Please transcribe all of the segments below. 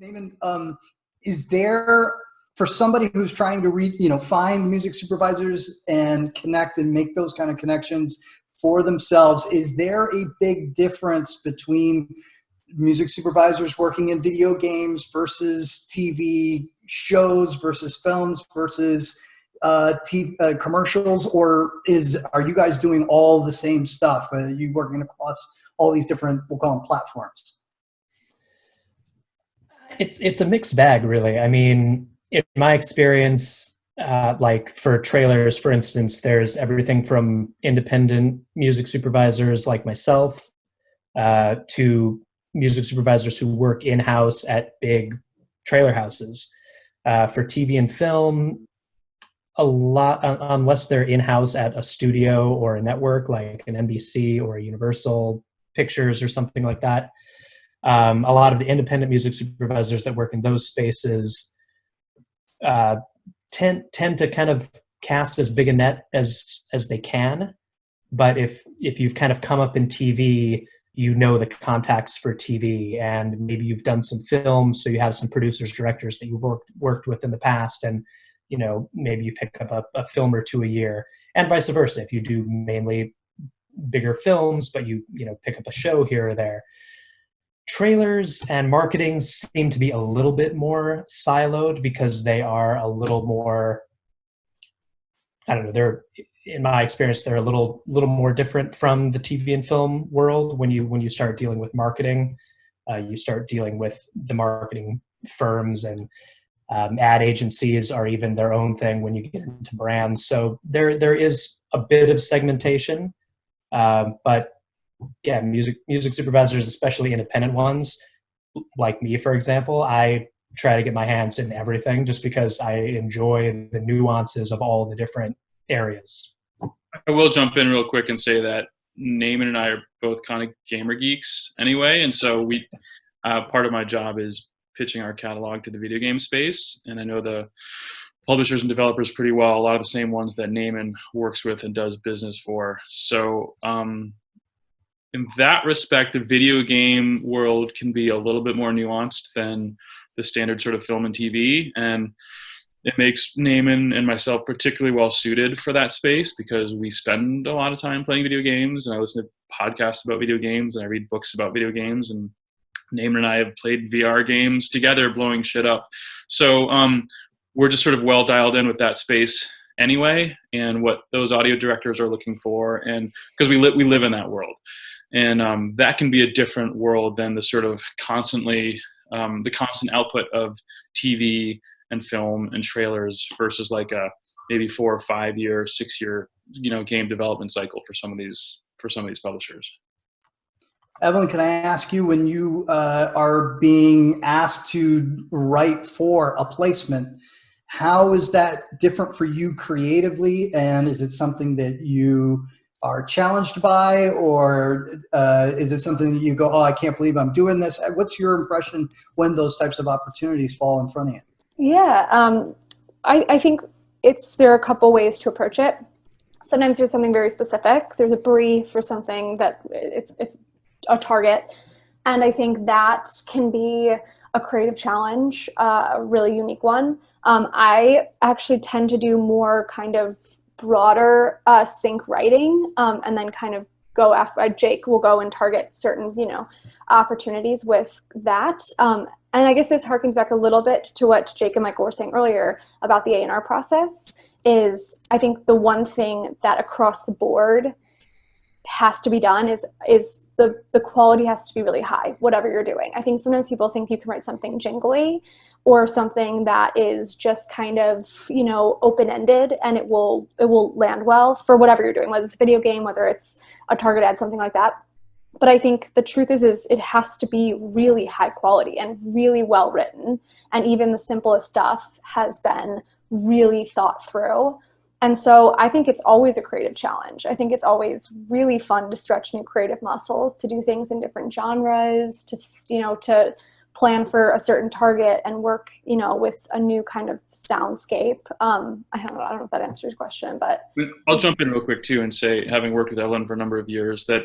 Naaman, is there, for somebody who's trying to find music supervisors and connect and make those kind of connections for themselves, is there a big difference between music supervisors working in video games versus TV shows versus films versus commercials, or are you guys doing all the same stuff? Are you working across all these different, we'll call them, platforms? It's a mixed bag, really. I mean, in my experience, like for trailers, for instance, there's everything from independent music supervisors like myself to music supervisors who work in-house at big trailer houses. For TV and film, a lot, unless they're in-house at a studio or a network like an NBC or a Universal Pictures or something like that. A lot of the independent music supervisors that work in those spaces tend to kind of cast as big a net as they can. But if you've kind of come up in TV, you know the contacts for TV, and maybe you've done some films, so you have some producers, directors that you've worked with in the past, and maybe you pick up a film or two a year, and vice versa. If you do mainly bigger films, but you pick up a show here or there. Trailers and marketing seem to be a little bit more siloed because they are a little more, I don't know, in my experience, they're a little more different from the TV and film world. When you start dealing with marketing, you start dealing with the marketing firms, and ad agencies are even their own thing when you get into brands. So there is a bit of segmentation, but yeah, music supervisors, especially independent ones, like me, for example, I try to get my hands in everything just because I enjoy the nuances of all the different areas. I will jump in real quick and say that Naaman and I are both kind of gamer geeks anyway, and so we part of my job is pitching our catalog to the video game space, and I know the publishers and developers pretty well, a lot of the same ones that Naaman works with and does business for. So in that respect, the video game world can be a little bit more nuanced than the standard sort of film and TV. And it makes Naaman and myself particularly well suited for that space because we spend a lot of time playing video games, and I listen to podcasts about video games, and I read books about video games, and Naaman and I have played VR games together, blowing shit up. So we're just sort of well dialed in with that space anyway, and what those audio directors are looking for, and because we live in that world. And that can be a different world than the sort of constant output of TV and film and trailers versus like a maybe 4 or 5 year, 6 year, game development cycle for some of these publishers. Evelyn, can I ask you, when you are being asked to write for a placement, how is that different for you creatively? And is it something that you are challenged by, or is it something that you go, oh, I can't believe I'm doing this? What's your impression when those types of opportunities fall in front of you? Yeah, I think there are a couple ways to approach it. Sometimes there's something very specific. There's a brief for something that it's a target. And I think that can be a creative challenge, a really unique one. I actually tend to do more kind of broader sync writing, and then kind of go after, Jake will go and target certain, opportunities with that. And I guess this harkens back a little bit to what Jake and Michael were saying earlier about the A&R process. Is I think the one thing that across the board has to be done is the quality has to be really high, whatever you're doing. I think sometimes people think you can write something jingly or something that is just kind of, open-ended, and it will land well for whatever you're doing, whether it's a video game, whether it's a target ad, something like that. But I think the truth is it has to be really high quality and really well written. And even the simplest stuff has been really thought through. And so I think it's always a creative challenge. I think it's always really fun to stretch new creative muscles, to do things in different genres, to plan for a certain target and work, with a new kind of soundscape. I don't know if that answers your question, but I'll jump in real quick too and say, having worked with Evelyn for a number of years, that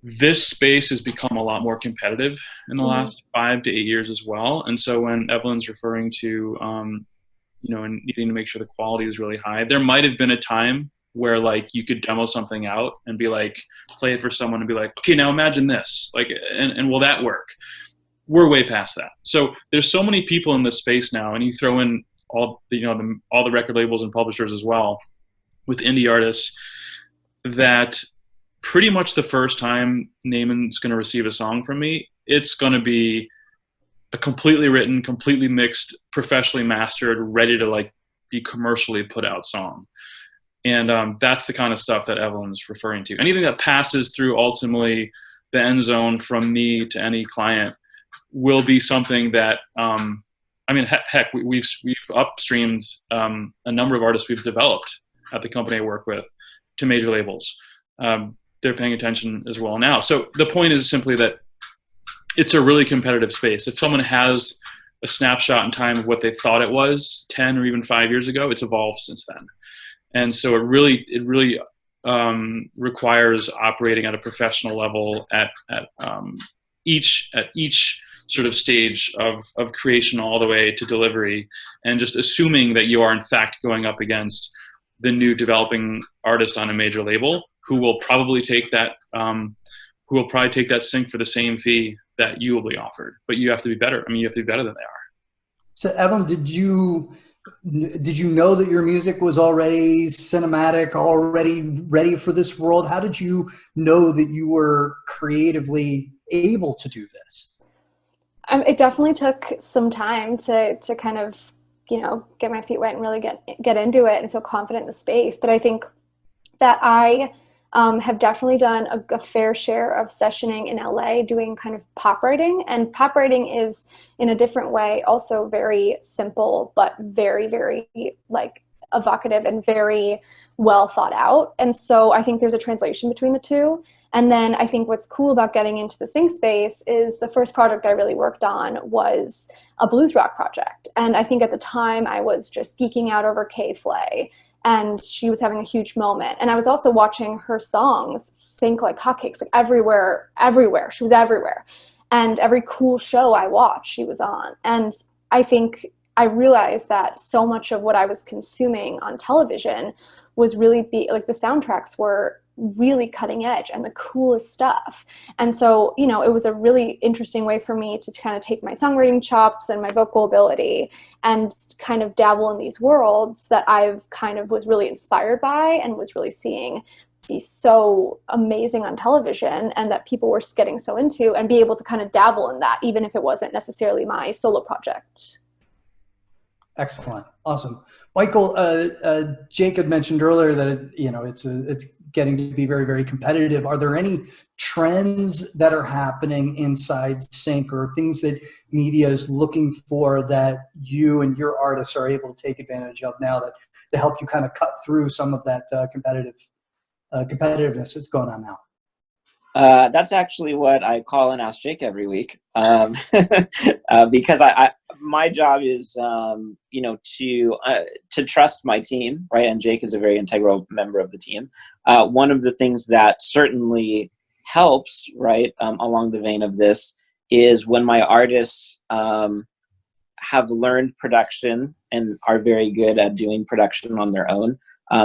this space has become a lot more competitive in the last 5 to 8 years as well. And so when Evelyn's referring to, and needing to make sure the quality is really high, there might have been a time where like you could demo something out and be like, play it for someone and be like, okay, now imagine this, like, and will that work? We're way past that. So there's so many people in this space now, and you throw in all the record labels and publishers as well with indie artists, that pretty much the first time Naaman's going to receive a song from me, it's going to be a completely written, completely mixed, professionally mastered, ready to like be commercially put out song. And that's the kind of stuff that Evelyn's referring to. Anything that passes through ultimately the end zone from me to any client will be something that, heck, we've upstreamed a number of artists we've developed at the company I work with to major labels. They're paying attention as well now. So the point is simply that it's a really competitive space. If someone has a snapshot in time of what they thought it was 10 or even 5 years ago, it's evolved since then. And so it really requires operating at a professional level at each sort of stage of creation all the way to delivery, and just assuming that you are in fact going up against the new developing artist on a major label who will probably take that sync for the same fee that you will be offered. But you have to be better. You have to be better than they are. So Evelyn, did you know that your music was already cinematic, already ready for this world? How did you know that you were creatively able to do this? It definitely took some time to kind of, get my feet wet and really get into it and feel confident in the space. But I think that I have definitely done a fair share of sessioning in LA doing kind of pop writing. And pop writing is, in a different way, also very simple, but very, very like evocative and very well thought out. And so I think there's a translation between the two. And then I think what's cool about getting into the sync space is the first project I really worked on was a blues rock project. And I think at the time I was just geeking out over Kay Flay, and she was having a huge moment. And I was also watching her songs sync like hotcakes, like everywhere. She was everywhere. And every cool show I watched, she was on. And I think I realized that so much of what I was consuming on television was really like the soundtracks were really cutting edge and the coolest stuff. And so, it was a really interesting way for me to kind of take my songwriting chops and my vocal ability and kind of dabble in these worlds that I've kind of was really inspired by and was really seeing be so amazing on television, and that people were getting so into, and be able to kind of dabble in that, even if it wasn't necessarily my solo project. Excellent. Awesome. Michael, Jake had mentioned earlier that it's getting to be very, very competitive. Are there any trends that are happening inside sync, or things that media is looking for that you and your artists are able to take advantage of now that to help you kind of cut through some of that competitiveness that's going on now? That's actually what I call and ask Jake every week, because my job is, to trust my team, right? And Jake is a very integral member of the team. One of the things that certainly helps, right, along the vein of this, is when my artists have learned production and are very good at doing production on their own,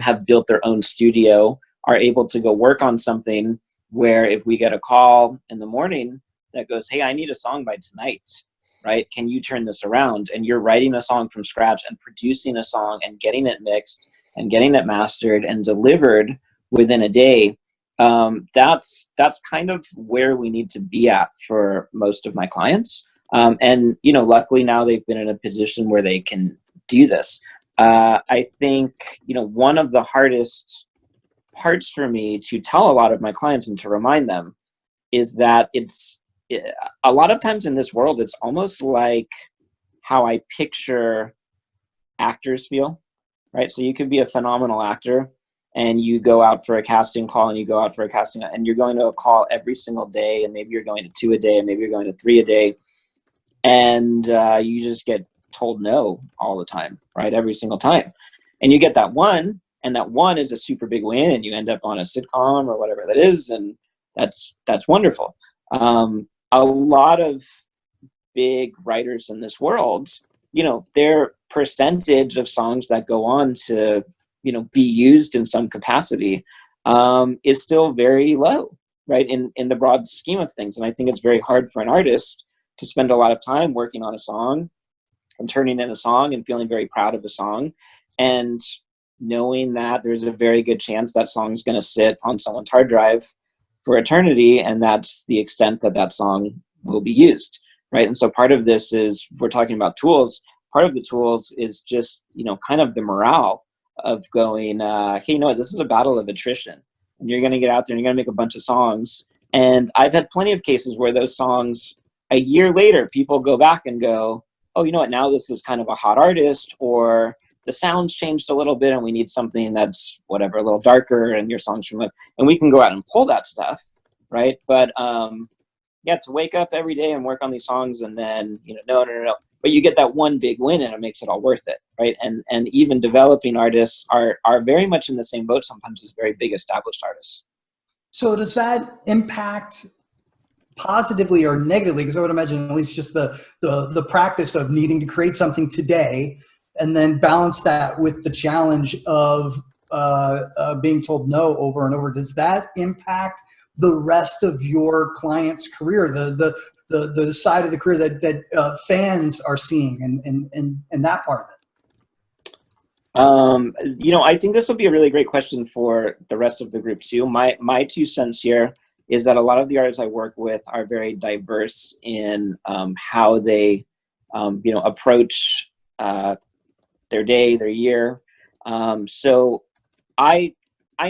have built their own studio, are able to go work on something where if we get a call in the morning that goes, hey, I need a song by tonight, right? Can you turn this around? And you're writing a song from scratch and producing a song and getting it mixed and getting it mastered and delivered within a day. That's kind of where we need to be at for most of my clients. And luckily now they've been in a position where they can do this. I think, one of the hardest parts for me to tell a lot of my clients and to remind them is that a lot of times in this world, it's almost like how I picture actors feel, right? So you could be a phenomenal actor and you go out for a casting call and you're going to a call every single day, and maybe you're going to 2 a day and maybe you're going to 3 a day, and you just get told no all the time, right? Every single time. And you get that one, and that one is a super big win, and you end up on a sitcom or whatever that is, and that's wonderful. A lot of big writers in this world, their percentage of songs that go on to, be used in some capacity, is still very low, right? In the broad scheme of things. And I think it's very hard for an artist to spend a lot of time working on a song and turning in a song and feeling very proud of a song, and knowing that there's a very good chance that song's going to sit on someone's hard drive for eternity, and that's the extent that that song will be used, right? And so part of this is, we're talking about tools. Part of the tools is just, kind of the morale of going, hey, this is a battle of attrition, and you're going to get out there and you're going to make a bunch of songs. And I've had plenty of cases where those songs, a year later, people go back and go, oh, you know what, now this is kind of a hot artist, or the sound's changed a little bit and we need something that's whatever, a little darker, and your song's from it, and we can go out and pull that stuff, right? But yeah, to wake up every day and work on these songs, and then, no. But you get that one big win and it makes it all worth it, right? And even developing artists are very much in the same boat sometimes as very big established artists. So does that impact positively or negatively? Because I would imagine at least just the practice of needing to create something today and then balance that with the challenge of being told no over and over. Does that impact the rest of your client's career, the side of the career that fans are seeing, and that part of it? I think this will be a really great question for the rest of the group too. My 2 cents here is that a lot of the artists I work with are very diverse in how they, approach their day, their year. So I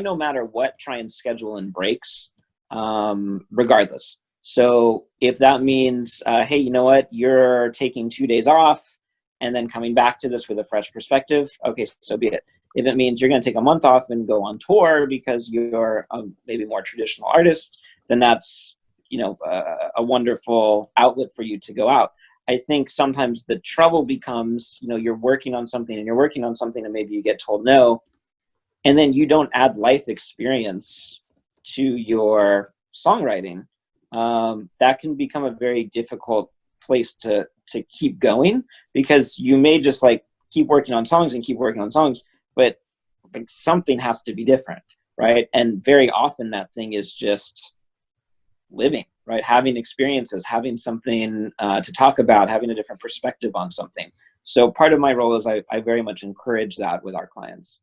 no matter what, try and schedule in breaks, regardless. So if that means, hey, you know what, you're taking 2 days off and then coming back to this with a fresh perspective, okay, so be it. If it means you're going to take a month off and go on tour because you're maybe more traditional artist, then that's, a wonderful outlet for you to go out. I think sometimes the trouble becomes, you're working on something and maybe you get told no, and then you don't add life experience to your songwriting. That can become a very difficult place to keep going, because you may just keep working on songs, but something has to be different, right? And very often that thing is just living, right? Having experiences, having something to talk about, having a different perspective on something. So part of my role is I very much encourage that with our clients.